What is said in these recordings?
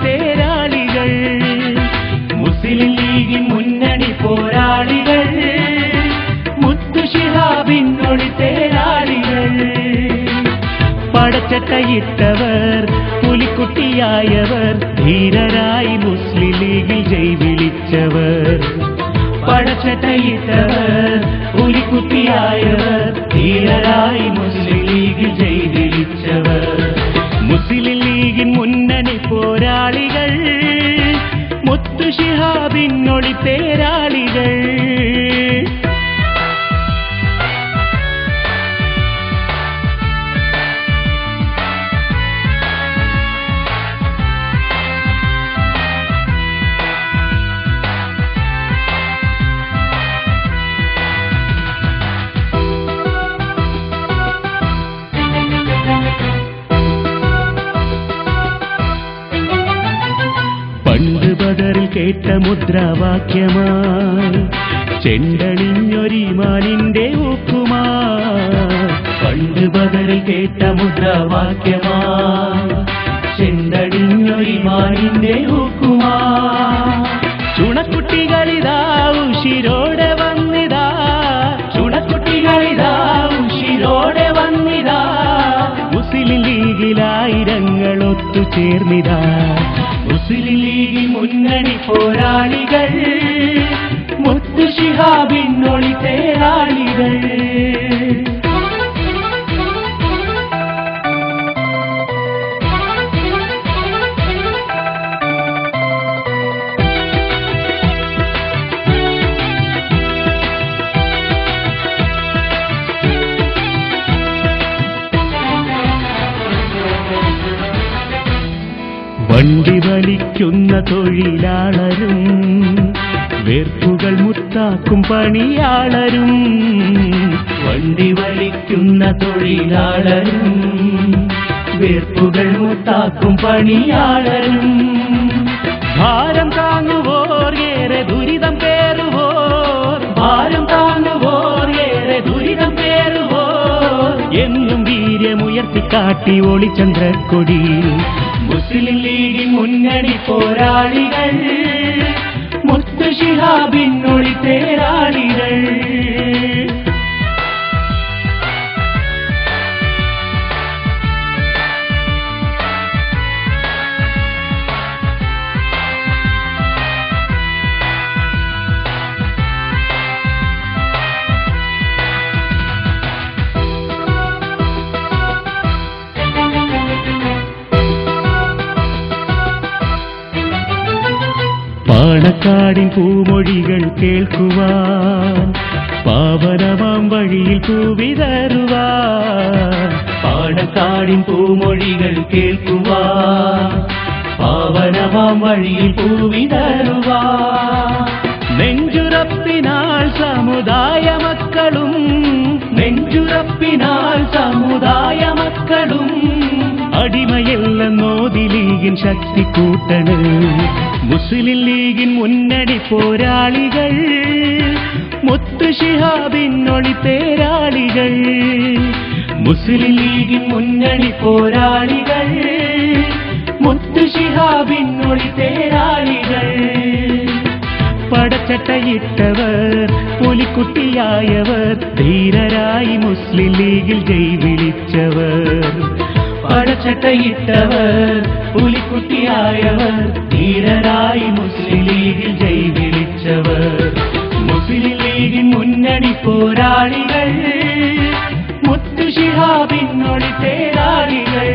തേരാളികൾ, മുസ്ലിം ലീഗിൻ മുന്നണി പോരാളികൾ, മുത്തു ശിഹാബിനൊളി തേരാളികൾ. പടച്ചട്ടയിട്ടവർ, പുലിക്കുട്ടിയായവർ, ധീരരായി മുസ്ലിം ലീഗിൽ ജയ് വിളിച്ചവർ. പടച്ചട്ടയിട്ടവർ, പുലിക്കുട്ടിയായവർ, ധീരരായി മുസ്ലിം ലീഗിൽ ജയ് വിളിച്ചവർ. മുസ്ലിം ലീഗിൻ മുന്നണി പോരാളികൾ, മുത്തു ശിഹാബിനൊളി തേരാളികൾ. കേട്ട മുദ്രാവാക്യമായി ചെണ്ടണിഞ്ഞൊരിമാനിന്റെ ഊക്കുമായി. പണ്ട് ബദറിൽ കേട്ട മുദ്രാവാക്യമായി ചെണ്ടണിഞ്ഞൊരിമാനിന്റെ ഊക്കുമായി. ചുണക്കുട്ടികളിതാ ഉശിരോടെ വന്നിതാ, ചുണക്കുട്ടികളിതാ ഉശിരോടെ വന്നിതാ. മുസ്ലിം ലീഗിലായിരങ്ങൾ ഒത്തുചേർന്നിതാ. മുസ്ലിം ലീഗിൻ മുന്നണി പോരാളികൾ, മുത്തു ശിഹാബിനൊളി തേരാളികൾ. വണ്ടി വലിക്കുന്ന തൊഴിലാളരും, വേർപ്പുകൾ മുത്താക്കും പണിയാളരും. വണ്ടി വലിക്കുന്ന തൊഴിലാളരും, വേർപ്പുകൾ മുത്താക്കും പണിയാളരും. ഭാരം താങ്ങുവോർ, ഏറെ ദുരിതം പേറുവോർ, ഭാരം താങ്ങുവോർ, ഏറെ ദുരിതം പേറുവോർ. എന്നും വീര്യമുയർത്തിക്കാട്ടി ഒളിചന്ദ്രക്കൊടി. മുസ്ലിം ലീഗിൻ മുന്നണി പോരാളികൾ, മുത്തു ശിഹാബിനൊളി തേരാളികൾ. പാണക്കാടിൻ പൂമൊഴികൾ കേൾക്കുവാൻ, പാവനമാം വഴിയിൽ പൂവിതറുവാൻ. പാണക്കാടിൻ പൂമൊഴികൾ കേൾക്കുവാൻ, പാവനമാം വഴിയിൽ പൂവിതറുവാൻ. നെഞ്ചുറപ്പിനാൽ സമുദായ മക്കളും, നെഞ്ചുറപ്പിനാൽ സമുദായ മക്കളും. അടിമയല്ലെന്നോതി ലീഗിൻ ശക്തി കൂട്ടണ്. മുസ്ലിം ലീഗിൻ മുന്നണി പോരാളികൾ, മുത്തു ശിഹാബിനൊളി തേരാളികൾ. മുസ്ലിം ലീഗിൻ മുന്നണി പോരാളികൾ, മുത്തു ശിഹാബിനൊളി തേരാളികൾ. പടച്ചട്ടയിട്ടവർ, പുലിക്കുട്ടിയായവർ, ധീരരായി മുസ്ലിം ലീഗിൽ ജയ് വിളിച്ചവർ. പടച്ചട്ടയിട്ടവർ, പുലിക്കുട്ടിയായവർ, ധീരരായി മുസ്ലിം ലീഗിൽ ജയ് വിളിച്ചവർ. മുസ്ലിം ലീഗിൻ മുന്നണി പോരാളികൾ, മുത്തു ശിഹാബിനൊളി തേരാളികൾ.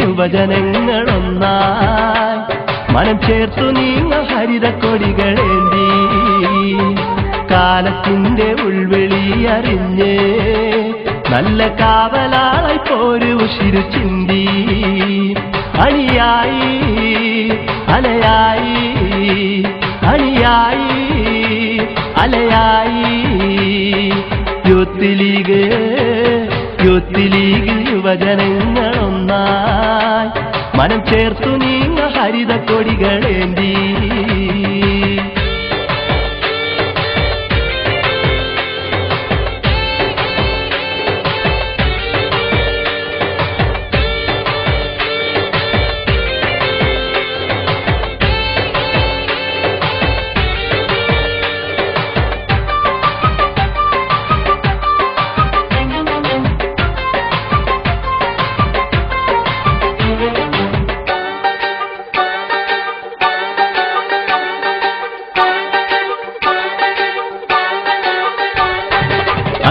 യുവജനങ്ങളൊന്നായി മനം ചേർത്തു നീങ്ങ ഹരിതക്കൊടികളേന്തി. കാലത്തിന്റെ ഉൾവിളി അറിഞ്ഞ് നല്ല കാവലാളായി പോരു ഉശിരു ചിന്തി അണിയായി അലയായി അണിയായി അലയായി യൂത്ത് ലീഗിൽ യുവജനങ്ങളൊന്നായി മനം ചേർത്തു നീങ്ങ ഹരിത കൊടികളേന്തി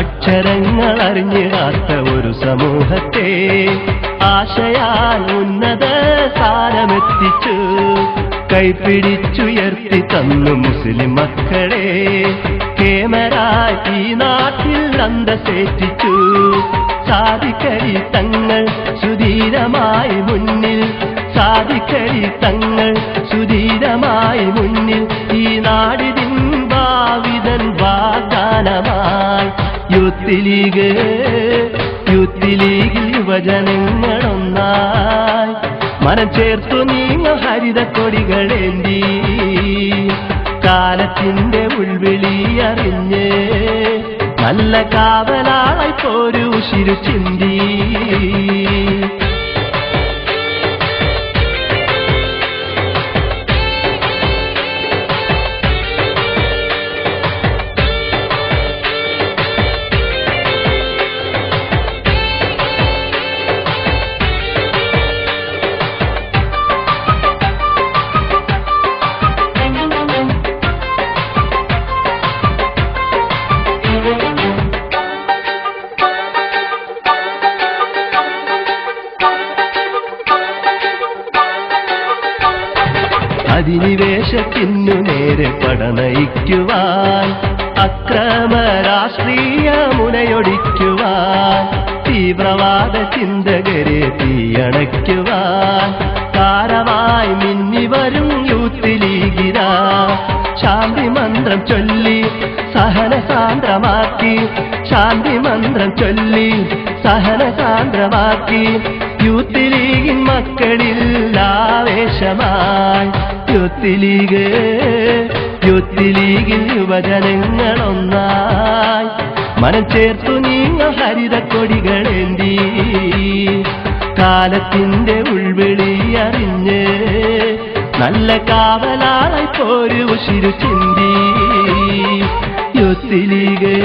അക്ഷരങ്ങൾ അറിഞ്ഞിടാത്ത ഒരു സമൂഹത്തെ ആശയാൽ ഉന്നത സ്ഥാനമെത്തിച്ചു കൈപിടിച്ചുയർത്തി തന്നു മുസ്ലിം മക്കളെ കേമരായി ഈ നാട്ടിൽ അന്തസ്സേറ്റിച്ചു സാധിക്കരി തങ്ങൾ സുധീരമായി മുന്നിൽ സാധിക്കരി തങ്ങൾ സുധീരമായി മുന്നിൽ ഈ നാടിതിൻ ഭാവിതൻ വാഗ്ദാനമായി യൂത്ത് ലീഗിൽ യുവജനങ്ങളൊന്നായി മനം ചേർത്തു നീങ്ങ ഹരിത കൊടികളേന്തി കാലത്തിന്റെ ഉൾവിളി അറിഞ്ഞ് നല്ല കാവലാളായി പോരു ഉശിരു ചിന്തി അധിനിവേശത്തിനു നേരെ പടനയിക്കുവാൻ അക്രമ രാഷ്ട്രീയ മുനയൊടിക്കുവാൻ തീവ്രവാദ ചിന്തകരെ തീയണയ്ക്കുവാൻ താരമായി മിന്നിവരും യൂത്ത് ലീഗിരാ ശാന്തി മന്ത്രം ചൊല്ലി സഹന സാന്ദ്രമാക്കി ശാന്തി മന്ത്രം ചൊല്ലി സഹന സാന്ദ്രമാക്കി യൂത്ത് ലീഗിൻ മക്കളിൽ ആവേശമായി യൂത്ത് ലീഗിൽ യുവജനങ്ങളൊന്നായി മനം ചേർത്തു നീങ്ങ ഹരിത കൊടികളേന്തി കാലത്തിന്റെ ഉൾവിളി അറിഞ്ഞ് നല്ല കാവലാളായി പോരു ഉശിരു ചിന്തി യൂത്ത് ലീഗ്